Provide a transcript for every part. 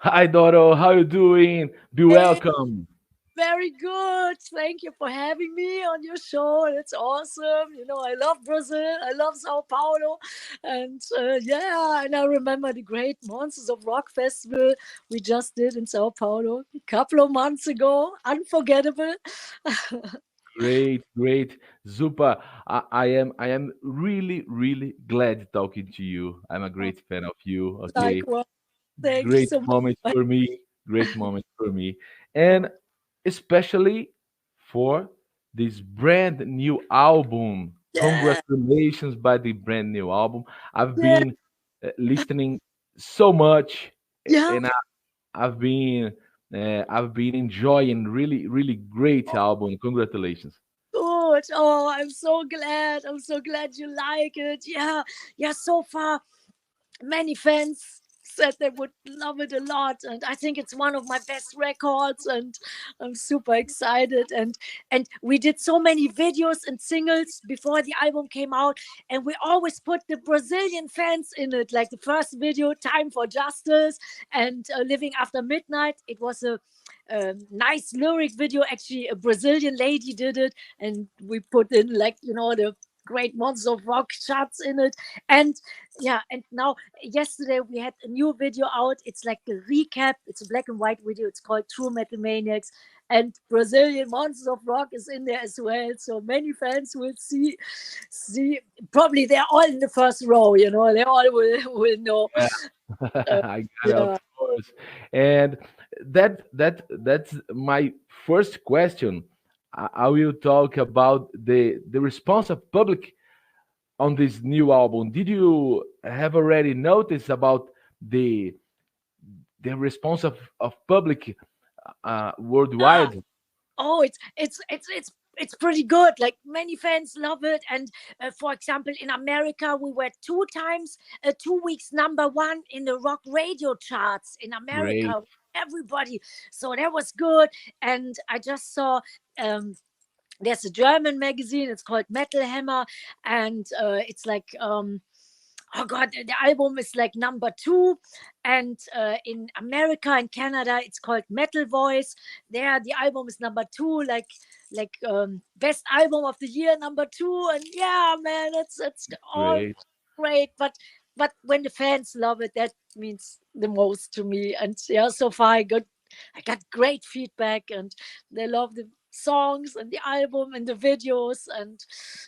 Hi, Doro. How you doing? Be Hey, welcome. very good. Thank you for having me on your show. It's awesome. I love Brazil. I love Sao Paulo. And yeah, and I remember the great Monsters of Rock Festival we just did in Sao Paulo a couple of months ago. Unforgettable. Great, great. Zupa, I am really glad talking to you. I'm a great fan of you. Okay. Likewise. Thank you Great so moment much. for me. Great moment for me. And especially for this brand new album. Yeah, Congratulations by the brand new album. I've yeah, been listening so much yeah. and I've been I've been enjoying really great album. Congratulations. Good. Oh, I'm so glad. I'm so glad you like it. Yeah, yeah. So far, many fans said they would love it a lot, and I think it's one of my best records, and I'm super excited. And we did so many videos and singles before the album came out, and we always put the Brazilian fans in it, like the first video, Time for Justice, and Living After Midnight. It was a nice lyric video. Actually, a Brazilian lady did it, and we put in, like, the great Monsters of Rock shots in it. And yeah, and now yesterday we had a new video out. It's like a recap. It's a black and white video. It's called True Metal Maniacs. And Brazilian Monsters of Rock is in there as well. So many fans will see. Probably they're all in the first row. They all will know. Yeah, Uh, I got it, of yeah, course. And that's my first question. I will talk about the response of public on this new album. Did you have already noticed about the the response of public yeah. worldwide? Oh, it's pretty good. Like, many fans love it. And for example, in America, we were 2 times, 2 weeks number one in the rock radio charts in Great, America. Everybody, so that was good. And I just saw. Um, there's a German magazine. It's called Metal Hammer, and it's like, oh god, the album is like number two. And in America and Canada, it's called Metal Voice. There, the album is number two, like best album of the year, number two. And yeah, man, it's all great. great. But when the fans love it, that means the most to me. And yeah, so far I got great feedback, and they love the songs and the album and the videos. And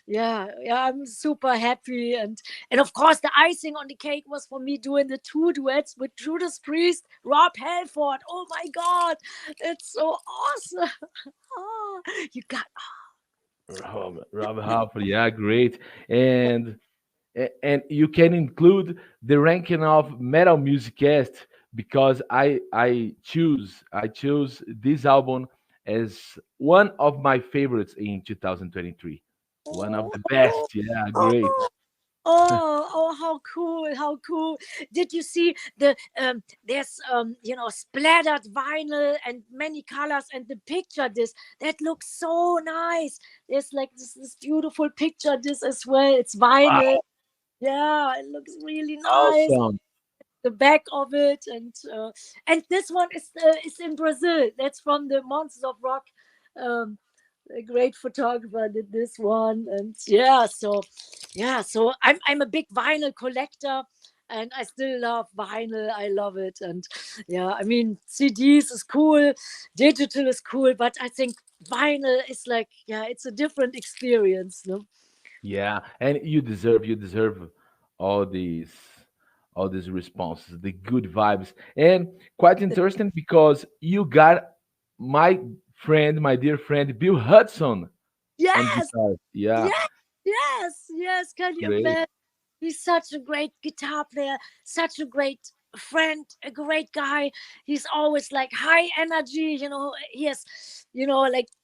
yeah, yeah, I'm super happy. And of course, the icing on the cake was for me doing the two duets with Judas Priest, Rob Halford. Oh my god, it's so awesome. Oh, you got. Rob Halford, yeah, great. And and you can include the ranking of Metal Musikast because I choose this album as one of my favorites in 2023. One of the Oh, best. Yeah, great. oh, oh, how cool, how cool. Did you see there's splattered vinyl and many colors, and the picture disc that looks so nice. There's like this beautiful picture disc as well. It's vinyl. Wow, Yeah, it looks really nice. awesome. The back of it. And this one is in Brazil. That's from the Monsters of Rock. Um, a great photographer did this one. And so I'm a big vinyl collector, and I still love vinyl. I love it. And yeah, I mean, CDs is cool, digital is cool, but I think vinyl is like, yeah, it's a different experience, no? Yeah, and you deserve all these all these responses, the good vibes, and quite interesting because you got my friend, my dear friend Bill Hudson on Yes, guitar. Yeah, yes, yes. Can you great. imagine? He's such a great guitar player, such a great friend, a great guy. He's always like high energy. He has,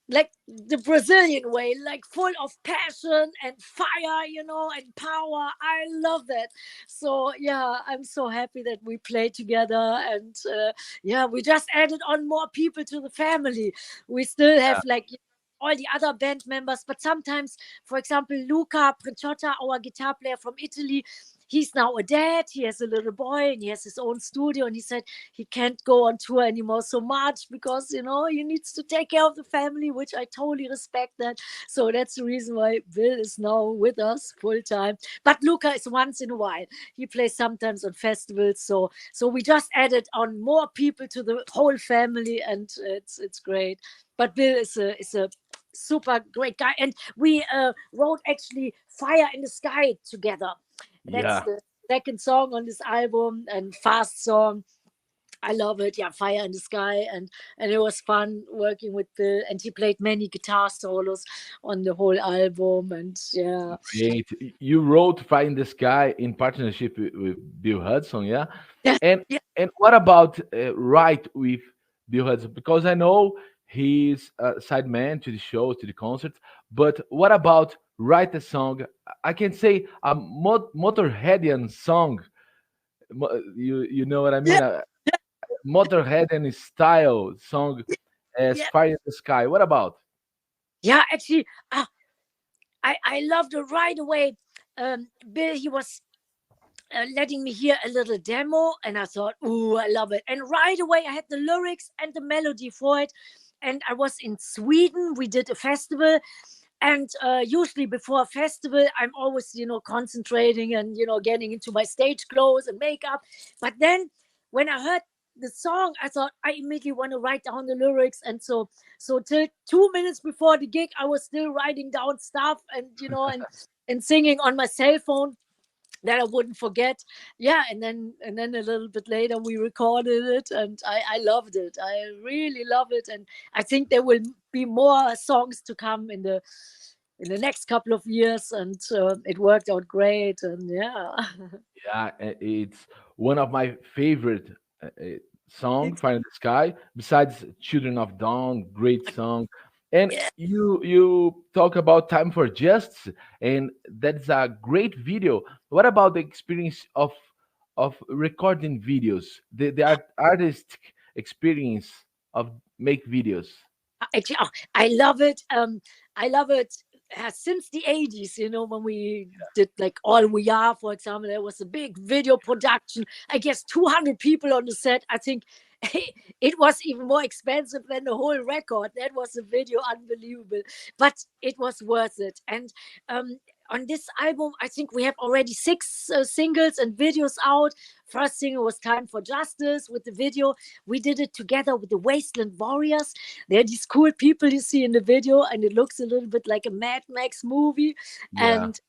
like the Brazilian way, like full of passion and fire, and power. I love that. So yeah, I'm so happy that we play together. And yeah, we just added on more people to the family. We still have, like, all the other band members, but sometimes, for example, Luca Princiotta, our guitar player from Italy, he's now a dad. He has a little boy and he has his own studio. And he said he can't go on tour anymore so much because, he needs to take care of the family, which I totally respect that. So that's the reason why Bill is now with us full time. But Luca is once in a while. He plays sometimes on festivals. So we just added on more people to the whole family, and it's great. But Bill is a super great guy, and we wrote actually "Fire in the Sky" together. That's Yeah. the second song on this album, and fast song. I love it. Yeah, "Fire in the Sky," and it was fun working with Bill, and he played many guitar solos on the whole album, and yeah, Great. You wrote "Fire in the Sky" in partnership with Bill Hudson, yeah? yeah, And yeah, and what about write with Bill Hudson? Because I know he's a sideman to the show, to the concert. But what about write a song? I can say a Motorheadian song. You know what I yeah, mean? A Motorheadian style song as yeah, "Fire in the Sky." What about? yeah. Actually, I loved it right away. Bill, he was letting me hear a little demo, and I thought, "Ooh, I love it!" And right away, I had the lyrics and the melody for it. And I was in Sweden. We did a festival, and usually before a festival, I'm always, concentrating and getting into my stage clothes and makeup. But then, when I heard the song, I thought I immediately want to write down the lyrics, and so till 2 minutes before the gig, I was still writing down stuff, and and singing on my cell phone that I wouldn't forget. Yeah, and then a little bit later we recorded it, and I loved it. I really love it, and I think there will be more songs to come in the next couple of years, and it worked out great, and yeah. Yeah, it's one of my favorite song, "Fire in the Sky." Besides "Children of Dawn," great song. And Yeah, you talk about "Time for Justice," and that's a great video. What about the experience of recording videos? The artistic experience of make videos. actually, I love it. I love it. Since the 80s, when we did like All We Are, for example, there was a big video production. I guess 200 people on the set. I think it was even more expensive than the whole record. That was a video unbelievable, but it was worth it. And um, on this album, I think we have already six singles and videos out. First single was "Time for Justice" with the video. We did it together with the Wasteland Warriors. They're these cool people you see in the video, and it looks a little bit like a Mad Max movie. Yeah, And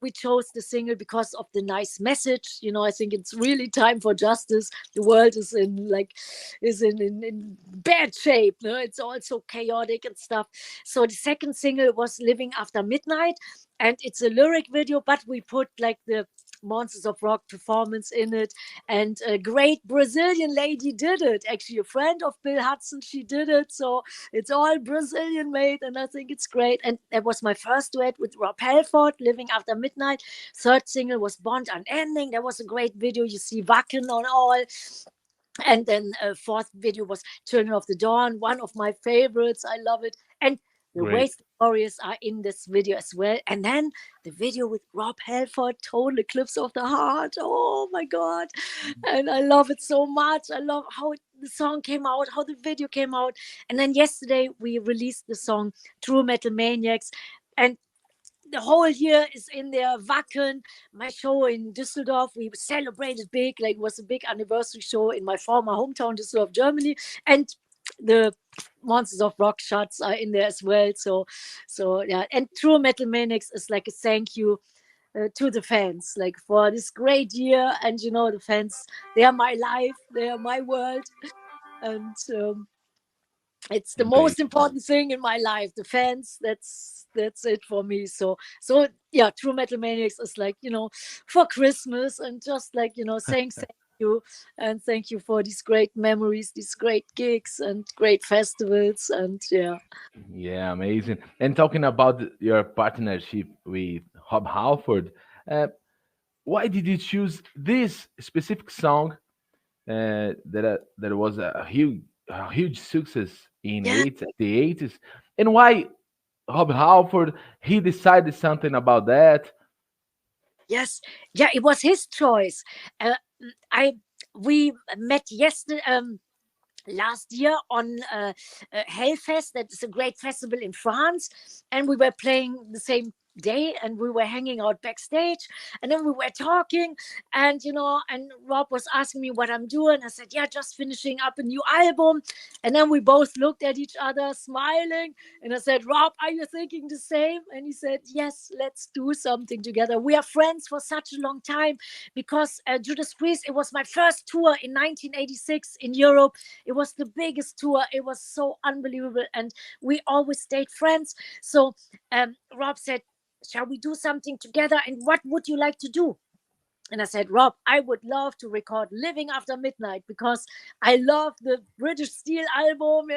we chose the single because of the nice message. I think it's really time for justice. The world is in bad shape. No? It's all so chaotic and stuff. So the second single was "Living After Midnight," and it's a lyric video, but we put like the Monsters of Rock performance in it, and a great Brazilian lady did it. Actually, a friend of Bill Hudson, she did it. So it's all Brazilian made, and I think it's great. And that was my first duet with Rob Halford, "Living After Midnight." Third single was "Bond Unending." That was a great video. You see Wacken on all. And then fourth video was "Children of the Dawn," one of my favorites. I love it. And the great. Waste Warriors are in this video as well. And then the video with Rob Halford, "Total Eclipse of the Heart." Oh my God. And I love it so much. I love how the song came out, how the video came out. And then yesterday we released the song "True Metal Maniacs." And the whole year is in there. Wacken, my show in Düsseldorf, we celebrated big, like it was a big anniversary show in my former hometown, Düsseldorf, Germany. And the Monsters of Rock shots are in there as well. So yeah. And True Metal Maniacs is like a thank you to the fans, like for this great year. And the fans, they are my life, they are my world. And it's the Great. most important thing in my life, the fans. That's it for me. So yeah, True Metal Maniacs is like, for Christmas, and just like, saying thank you, and thank you for these great memories, these great gigs and great festivals, and yeah. Yeah, amazing. And talking about your partnership with Rob Halford, uh, why did you choose this specific song that was a huge success in Yeah, the 80s? And why Rob Halford, he decided something about that? Yes, yeah, it was his choice. Uh, I We met yesterday. Last year on Hellfest. That is a great festival in France, and we were playing the same day, and we were hanging out backstage, and then we were talking, and and Rob was asking me what I'm doing. I said, yeah, just finishing up a new album. And then we both looked at each other smiling, and I said, Rob, are you thinking the same? And he said, yes, let's do something together. We are friends for such a long time, because Judas Priest, it was my first tour in 1986 in Europe. It was the biggest tour. It was so unbelievable. And we always stayed friends. So Rob said, shall we do something together? And what would you like to do? And I said, Rob, I would love to record Living After Midnight, because I love the British Steel album,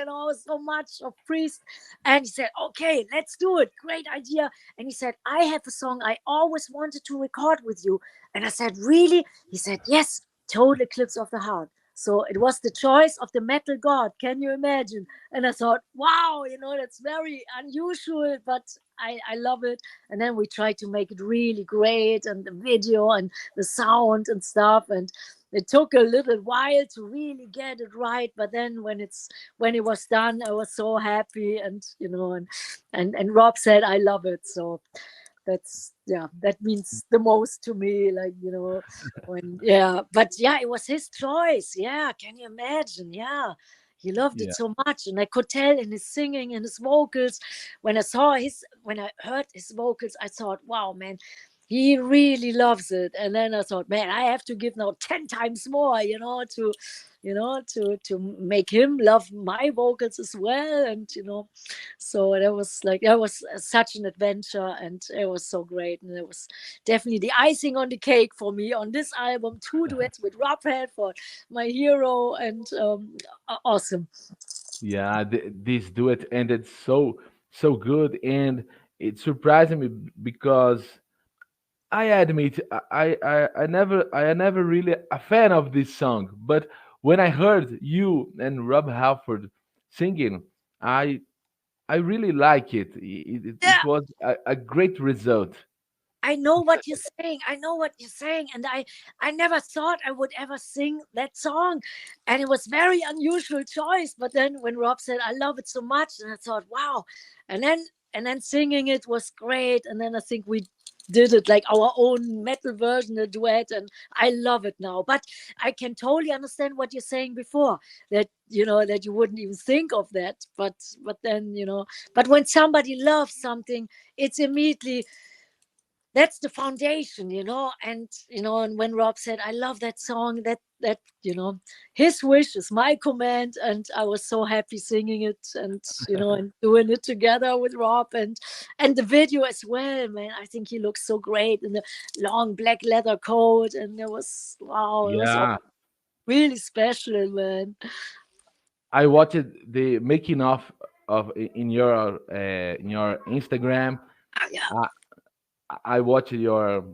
so much of Priest. And he said, okay, let's do it. Great idea. And he said, I have a song I always wanted to record with you. And I said, really? He said, yes, Total Eclipse of the Heart. So it was the choice of the metal god. Can you imagine? And I thought, wow, that's very unusual, but I love it. And then we tried to make it really great, and the video and the sound and stuff. And it took a little while to really get it right. But then when it was done, I was so happy. And and Rob said, I love it. So that means the most to me, like but yeah, it was his choice. Yeah, can you imagine? Yeah, he loved it Yeah. so much, and I could tell in his singing and his vocals. When I heard his vocals, I thought, wow, man, he really loves it. And then I thought, man, I have to give now 10 times more, to make him love my vocals as well. And so that was such an adventure, and it was so great. And it was definitely the icing on the cake for me on this album. 2 duets with Rob Halford, my hero. And awesome. Yeah, this duet ended so good, and it surprised me because I admit I never really a fan of this song, but when I heard you and Rob Halford singing, I I really like it. It Yeah, was a great result. I know what you're saying. I know what you're saying. And I never thought I would ever sing that song. And it was very unusual choice. But then when Rob said, I love it so much, and I thought, wow. And then singing it was great. And then I think we did it like our own metal version, a duet. And I love it now. But I can totally understand what you're saying before, that that you wouldn't even think of that. But then, but when somebody loves something, it's immediately, that's the foundation. And when Rob said, I love that song, that his wish is my command. And I was so happy singing it, and doing it together with Rob. And the video as well, man. I think he looks so great in the long black leather coat. And it was all Yeah, really special, man. I watched the making of in your Instagram. Ah, yeah. I, I watched your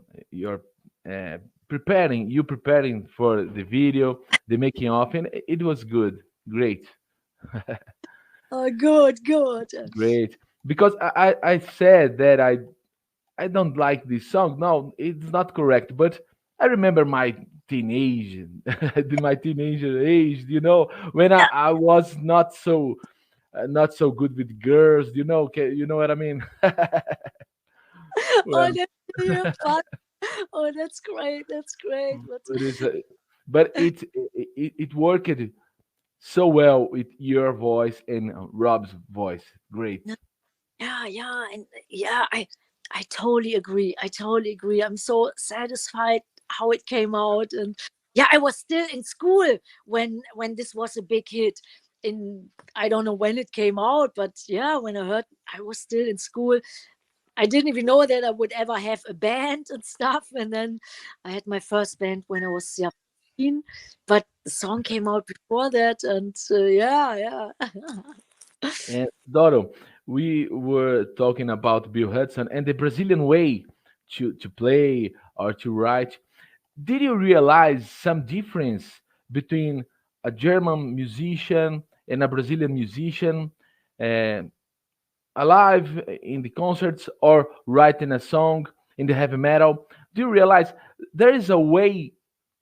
uh, preparing for the video, the making of, and it was good, great, Oh, good, good. great. Because I said that I don't like this song. No, it's not correct. But I remember my teenage, my teenager age. When I was not so good with girls. You know what I mean? Oh, Well, that's really fun. Oh, that's great. That's great. it is, but it worked so well with your voice and Rob's voice. Great. Yeah, yeah, and yeah, I totally agree. I totally agree. I'm so satisfied how it came out. And yeah, I was still in school when this was a big hit. In I don't know when it came out, but yeah, when I heard, I was still in school. I didn't even know that I would ever have a band and stuff. And then I had my first band when I was 15, but the song came out before that. And yeah, yeah. And Doro, we were talking about Bill Hudson and the Brazilian way to play or to write. Did you realize some difference between a German musician and a Brazilian musician, uh, alive in the concerts or writing a song? in the heavy metal. Do you realize there is a way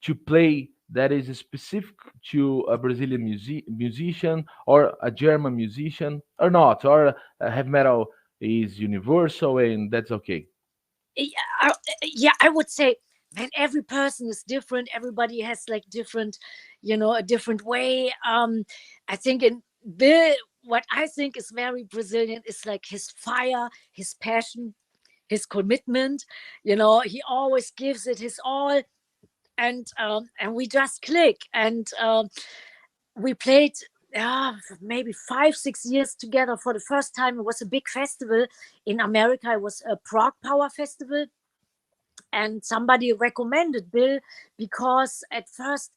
to play that is specific to a Brazilian musician or a German musician or not? Or heavy metal is universal and that's okay? I would say, man, every person is different. Everybody has like different, a different way. I think in Bill, what I think is very Brazilian is like his fire, his passion, his commitment. He always gives it his all, and we just click. And we played maybe 5-6 years together for the first time. It was a big festival in America. It was a Prague Power Festival, and somebody recommended Bill because at first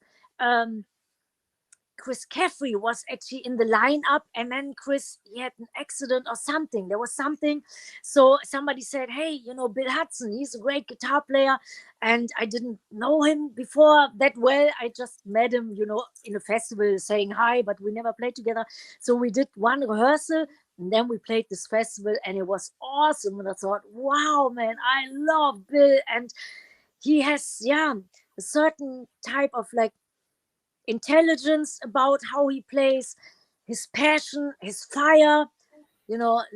Chris Caffrey was actually in the lineup, and then Chris, he had an accident or something. There was something. So somebody said, hey, Bill Hudson, he's a great guitar player. And I didn't know him before that well. I just met him, in a festival saying hi, but we never played together. So we did one rehearsal, and then we played this festival, and it was awesome. And I thought, wow, man, I love Bill. And he has, a certain type of like intelligence about how he plays, his passion, his fire,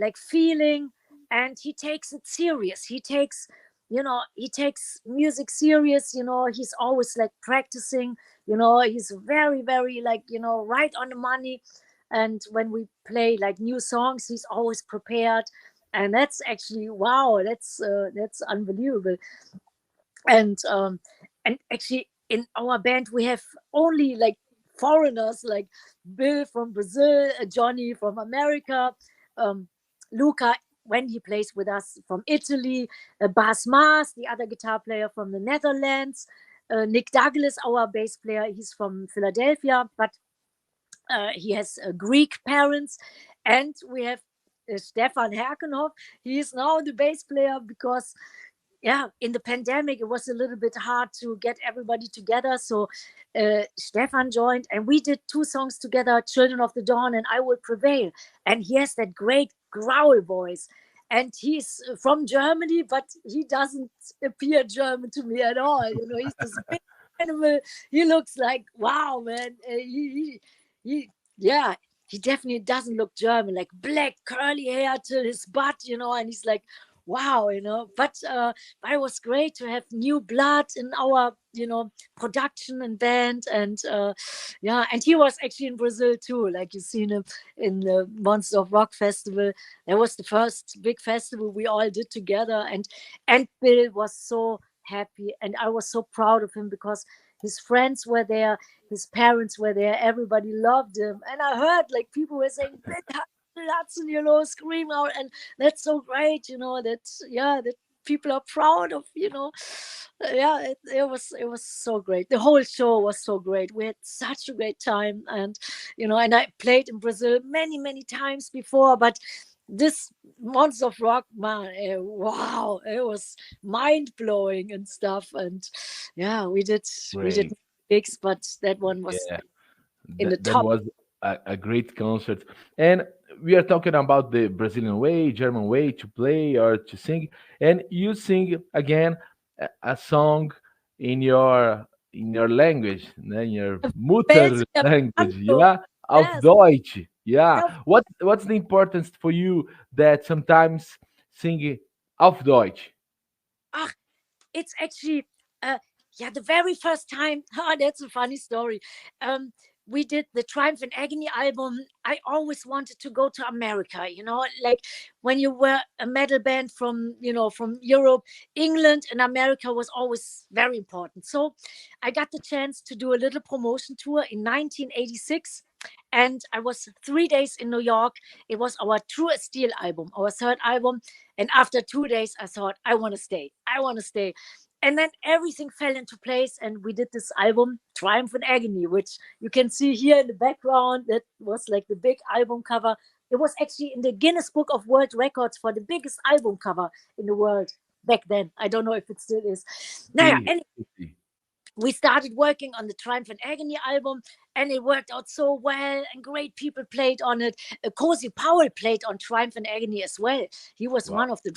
like feeling, and he takes it serious. He takes music serious. He's always like practicing. He's very, very like, right on the money. And when we play like new songs, he's always prepared. And that's actually, wow, that's unbelievable. And actually in our band we have only like foreigners, like Bill from Brazil, Johnny from America, Luca when he plays with us from Italy, Bas Maas, the other guitar player from the Netherlands, Nick Douglas, our bass player, he's from Philadelphia, but he has Greek parents. And we have Stefan Herkenhoff. He is now the bass player because in the pandemic, it was a little bit hard to get everybody together. So Stefan joined, and we did 2 songs together, Children of the Dawn and I Will Prevail. And he has that great growl voice. And he's from Germany, but he doesn't appear German to me at all. He's this big animal. He looks like, wow, man. He definitely doesn't look German, like black curly hair till his butt, and he's like, wow, but it was great to have new blood in our production and band. And and he was actually in Brazil too, like you seen him in the Monsters of Rock festival. That was the first big festival we all did together, and Bill was so happy, and I was so proud of him because his friends were there, his parents were there, everybody loved him. And I heard like people were saying, Hudson, scream out, and that's so great, that people are proud of, it was so great. The whole show was so great. We had such a great time, and and I played in Brazil many times before, but this Monsters of Rock, man, wow, it was mind blowing and stuff. And we did gigs, but that one was in the That top. was a great concert. And we are talking about the Brazilian way, German way to play or to sing. And you sing again a song in your language, in your Mutter language, auf Yes. Deutsch. What's the importance for you that sometimes sing auf Deutsch? It's actually the very first time. That's a funny story. We did the Triumph and Agony album. I always wanted to go to America, like when you were a metal band from Europe, England and America was always very important. So I got the chance to do a little promotion tour in 1986. And I was 3 days in New York. It was our True as Steel album, our 3rd album. And after 2 days, I thought, I want to stay. And then everything fell into place, and we did this album, Triumph and Agony, which you can see here in the background. That was like the big album cover. It was actually in the Guinness Book of World Records for the biggest album cover in the world back then. I don't know if it still is. We started working on the Triumph and Agony album, and it worked out so well, and great people played on it. Cozy Powell played on Triumph and Agony as well. He was one of the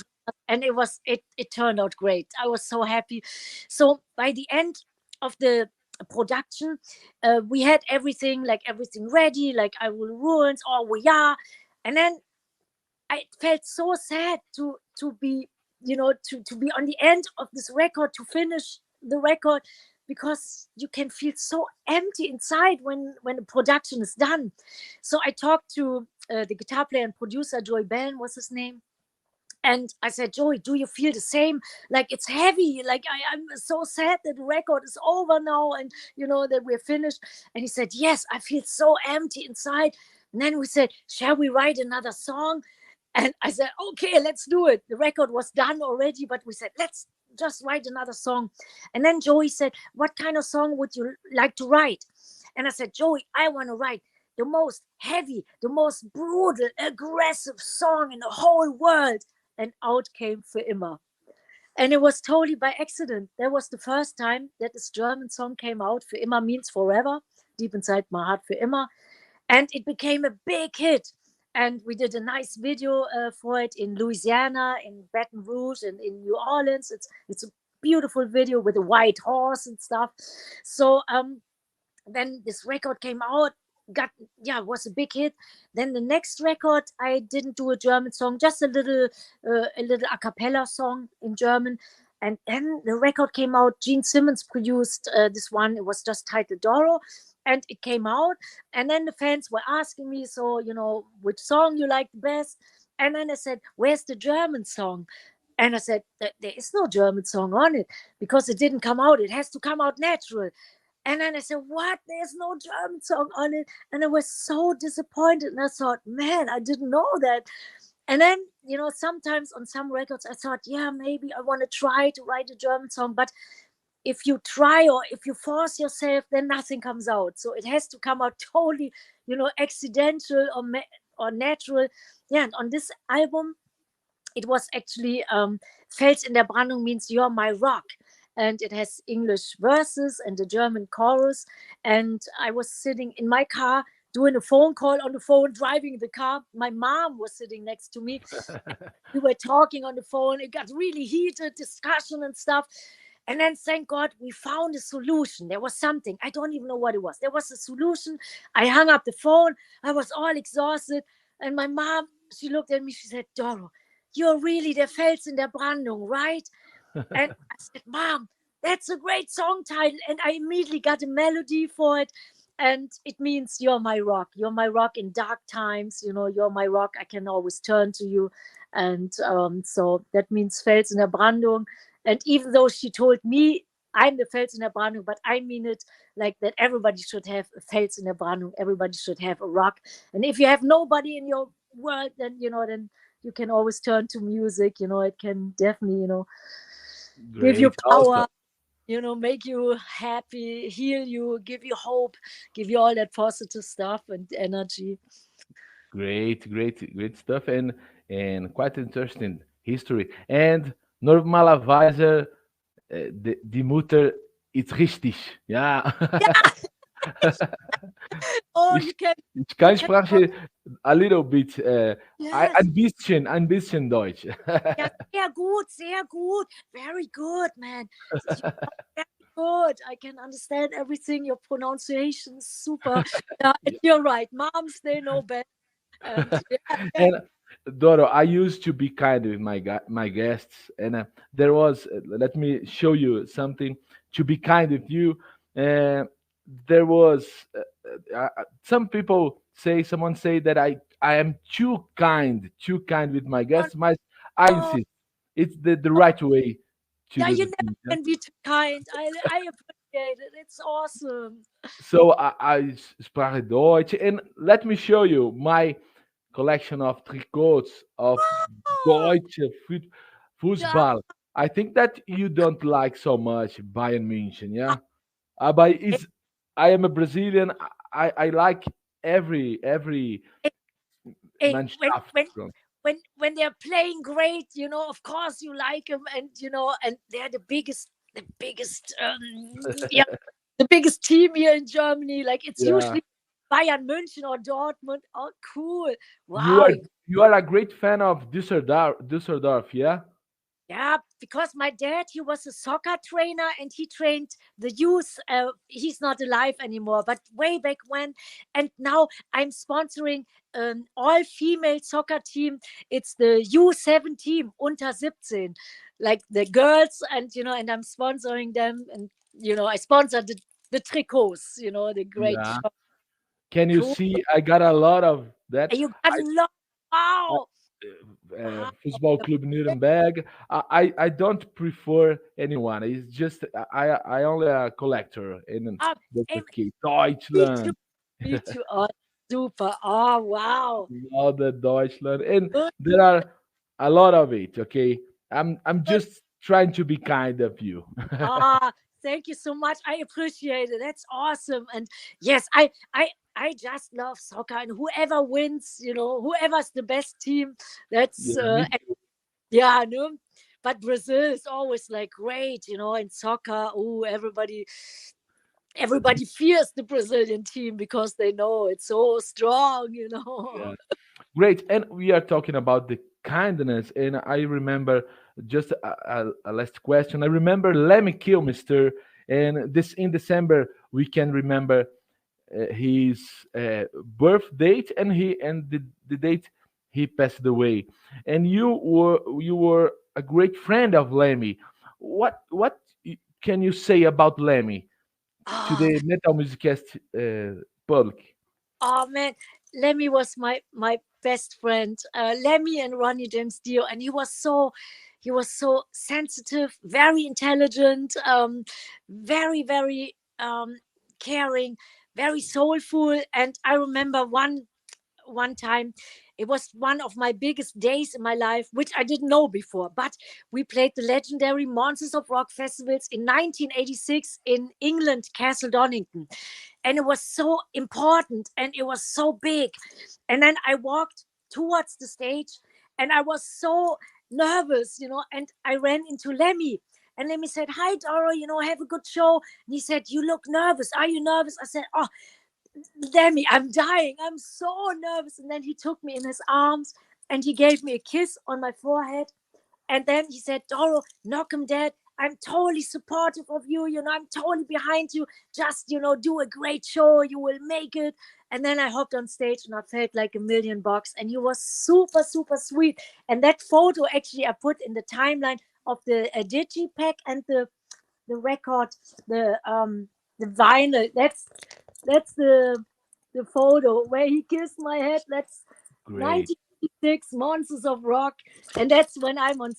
and it turned out great. I was so happy. So by the end of the production, we had everything, like everything ready, like I Will Ruins, or we are. And then I felt so sad to be, to be on the end of this record, to finish the record, because you can feel so empty inside when the production is done. So I talked to the guitar player and producer, Joey Bell was his name. And I said, Joey, do you feel the same? Like, it's heavy. Like, I'm so sad that the record is over now, and that we're finished. And he said, yes, I feel so empty inside. And then we said, shall we write another song? And I said, okay, let's do it. The record was done already, but we said, let's just write another song. And then Joey said, what kind of song would you like to write? And I said, Joey, I want to write the most heavy, the most brutal, aggressive song in the whole world. And out came Für immer. And it was totally by accident. That was the first time that this German song came out. Für immer means forever, deep inside my heart, für immer. And it became a big hit. And we did a nice video for it in Louisiana, in Baton Rouge, and in New Orleans. It's a beautiful video with a white horse and stuff. So then this record came out, was a big hit. Then the next record, I didn't do a German song, just a little a cappella song in German. And then the record came out. Gene Simmons produced this one. It was just titled Doro. And it came out, and then the fans were asking me, so, which song you like the best? And then I said, where's the German song? And I said, there is no German song on it, because it didn't come out. It has to come out natural. And then I said, what? There's no German song on it. And I was so disappointed. And I thought, man, I didn't know that. And then, sometimes on some records, I thought, yeah, maybe I want to try to write a German song. But if you try, or if you force yourself, then nothing comes out. So it has to come out totally, accidental or natural. Yeah, and on this album, it was actually Fels in der Brandung means you're my rock. And it has English verses and a German chorus. And I was sitting in my car doing a phone call on the phone, driving the car. My mom was sitting next to me. We were talking on the phone. It got really heated, discussion and stuff. And then, thank God, we found a solution. There was something. I don't even know what it was. There was a solution. I hung up the phone. I was all exhausted. And my mom, she looked at me. She said, Doro, you're really der Fels in der Brandung, right? And I said, Mom, that's a great song title. And I immediately got a melody for it. And it means you're my rock. You're my rock in dark times. You're my rock. I can always turn to you. And so that means Fels in der Brandung. And even though she told me I'm the Fels in der Brandung, but I mean it like that everybody should have a Fels in der Brandung. Everybody should have a rock. And if you have nobody in your world, then, then you can always turn to music. It can definitely, give you power, Awesome. Make you happy, heal you, give you hope, give you all that positive stuff and energy. Great stuff, and quite interesting history. And normalerweise die Mutter ist richtig, ja. Oh, ich, ich kann sprechen a little bit, ein bisschen Deutsch. Ja, sehr gut. Very good, man. Very good. I can understand everything. Your pronunciation is super. Yeah, you're right. Moms, they know best. And Doro, I used to be kind with my guests, and there was. Let me show you something. To be kind with you, there was some people say. Someone say that I am too kind with my guests. I insist. It's the right way to Yeah, do you the never thing. can be too kind. I appreciate it. It's awesome. So I sprache Deutsch, and let me show you my collection of tricots of Deutsche Fußball. I think that you don't like so much Bayern München, yeah? But I am a Brazilian. I like every Hey, Mannschaft. when they're playing great, of course you like them, and and they're the biggest the biggest team here in Germany. Like, it's usually Bayern München or Dortmund. Oh, cool! Wow. You are a great fan of Düsseldorf, yeah? Yeah, because my dad, he was a soccer trainer and he trained the youth. He's not alive anymore, but way back when. And now I'm sponsoring an all-female soccer team. It's the U7 team, unter 17, like the girls, and and I'm sponsoring them, and I sponsor the tricots, the great Yeah. shop. Can you Cool. see? I got a lot of that. And you got a lot. I, Wow. Wow. Football Club Nuremberg. I don't prefer anyone. It's just I only a collector in Ah, the eh, okay. me too. Deutschland, Me too. Oh, super. Oh, wow. all the Deutschland, and Good. there are a lot of it. Okay, I'm Good. just trying to be kind of you. Ah, thank you so much. I appreciate it. That's awesome. And yes, I just love soccer, and whoever wins, whoever's the best team, Yeah, that's me yeah, no. But Brazil is always like great, in soccer. Oh, everybody fears the Brazilian team because they know it's so strong, too. Great. And we are talking about the kindness. And I remember just a last question. I remember Lemmy Kilmister, and this in December we can remember his birth date and the date he passed away. And you were a great friend of Lemmy. What can you say about Lemmy to Ah, the Metal Musikast public? oh man, Lemmy was my best friend. Lemmy and Ronnie James Dio, and he was so sensitive, very intelligent, very very caring, very soulful. And I remember one time, it was one of my biggest days in my life, which I didn't know before, but we played the legendary Monsters of Rock festivals in 1986 in England, Castle Donington. And it was so important and it was so big. And then I walked towards the stage and I was so nervous, and I ran into Lemmy. And Lemmy said, "Hi, Doro, have a good show." And he said, "You look nervous. Are you nervous?" I said, "Oh, Lemmy, I'm dying. I'm so nervous." And then he took me in his arms and he gave me a kiss on my forehead. And then he said, "Doro, knock him dead. I'm totally supportive of you. I'm totally behind you. Just, do a great show. You will make it." And then I hopped on stage and I felt like $1,000,000. And he was super, super sweet. And that photo actually I put in the timeline of the digipack and the record, the vinyl. That's the photo where he kissed my head. That's Great. 1986 Monsters of Rock, and that's when I'm on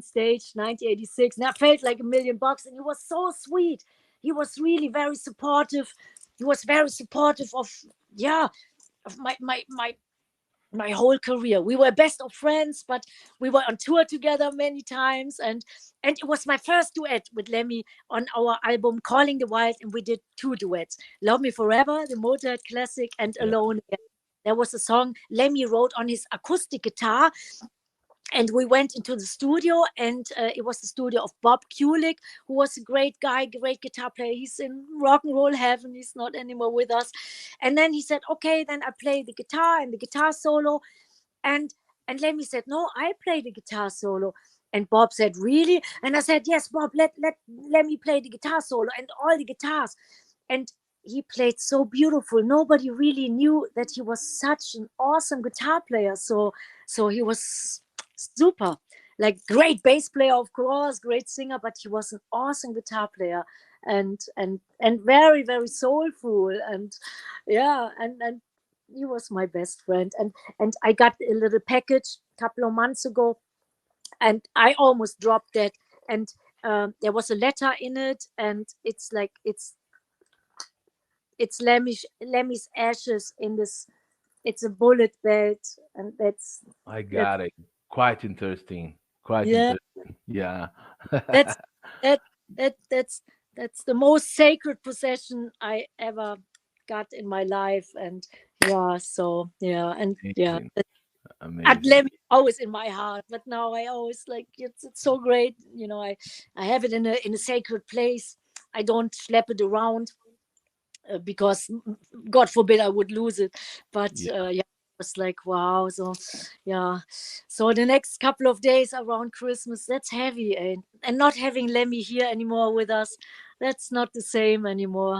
stage, 1986, and I felt like $1,000,000. And he was so sweet. He was really very supportive. He was very supportive of, yeah, of my whole career. We were best of friends, but we were on tour together many times. And it was my first duet with Lemmy on our album Calling the Wild, and we did two duets: Love Me Forever, the Motorhead classic, and Yeah. Alone Again. There was a song Lemmy wrote on his acoustic guitar, and we went into the studio, and it was the studio of Bob Kulick, who was a great guy, great guitar player. He's in rock and roll heaven. He's not anymore with us. And then he said, "Okay, then I play the guitar and the guitar solo." And Lemmy said, "No, I play the guitar solo." And Bob said, "Really?" And I said, "Yes, Bob, let me play the guitar solo and all the guitars." And he played so beautiful. Nobody really knew that he was such an awesome guitar player. So he was super, like, great bass player, of course, great singer, but he was an awesome guitar player, and very very soulful. And yeah, and he was my best friend. And I got a little package a couple of months ago, and I almost dropped that. And there was a letter in it, and it's like it's Lemmy's ashes in this. It's a bullet belt, and I that's got it. Quite interesting. Quite yeah, interesting. Yeah. that's that that's the most sacred possession I ever got in my life. And yeah, so yeah, and yeah, Amazing. at Amazing. Lemmy always in my heart. But now I always, like, it's so great. I have it in a sacred place. I don't schlep it around, because God forbid I would lose it. But Yeah. yeah, was like, wow. So, yeah. So the next couple of days around Christmas, that's heavy, and not having Lemmy here anymore with us, that's not the same anymore.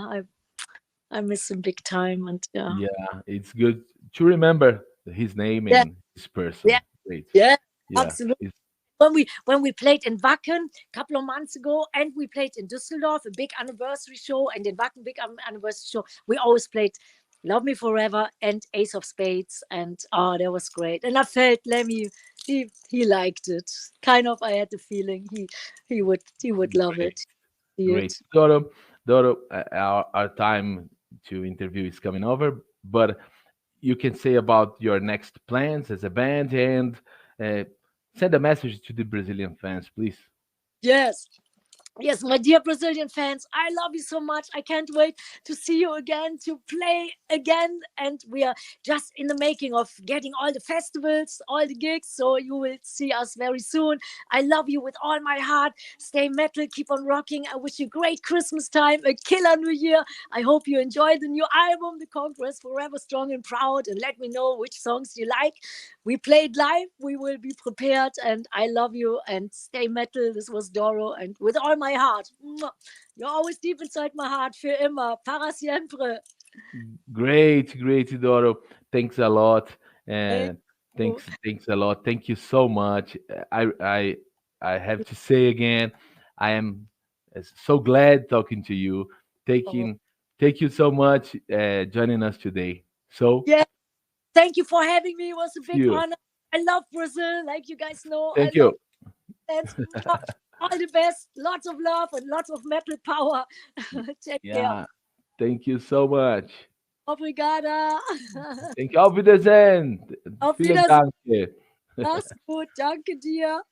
I miss him big time, and yeah, Yeah, it's good to remember his name yeah, and his person. yeah, Great. yeah, Yeah. absolutely. It's When we played in Wacken a couple of months ago, and we played in Düsseldorf, a big anniversary show, and in Wacken, big anniversary show, we always played Love Me Forever and Ace of Spades, and oh, that was great. And I felt Lemmy, he liked it. Kind of, I had the feeling he would love great. it. See Great. it. Doro, our time to interview is coming over, but you can say about your next plans as a band and uh, send a message to the Brazilian fans, please. Yes. Yes, my dear Brazilian fans, I love you so much. I can't wait to see you again, to play again. And we are just in the making of getting all the festivals, all the gigs. So you will see us very soon. I love you with all my heart. Stay metal, keep on rocking. I wish you great Christmas time, a killer New Year. I hope you enjoy the new album, The Conquest Forever Strong and Proud. And let me know which songs you like. We played live. We will be prepared. And I love you. And stay metal. This was Doro. And with all my heart. You're always deep inside my heart. Für immer. Para siempre. Great, great, Doro. Thanks a lot. Thank And you. thanks a lot. Thank you so much. I have to say again, I am so glad talking to you. Oh, Taking, thank you so much joining us today. So, yeah. Thank you for having me. It was a see big you. honor. I love Brazil. Like you guys know, I Thank love you. dance. All the best. Lots of love and lots of metal power. Take care. Yeah, thank you so much. Obrigada. Thank you. Auf Wiedersehen. Auf Vielen Wiedersehen. Dank. Mach's gut. Danke dir.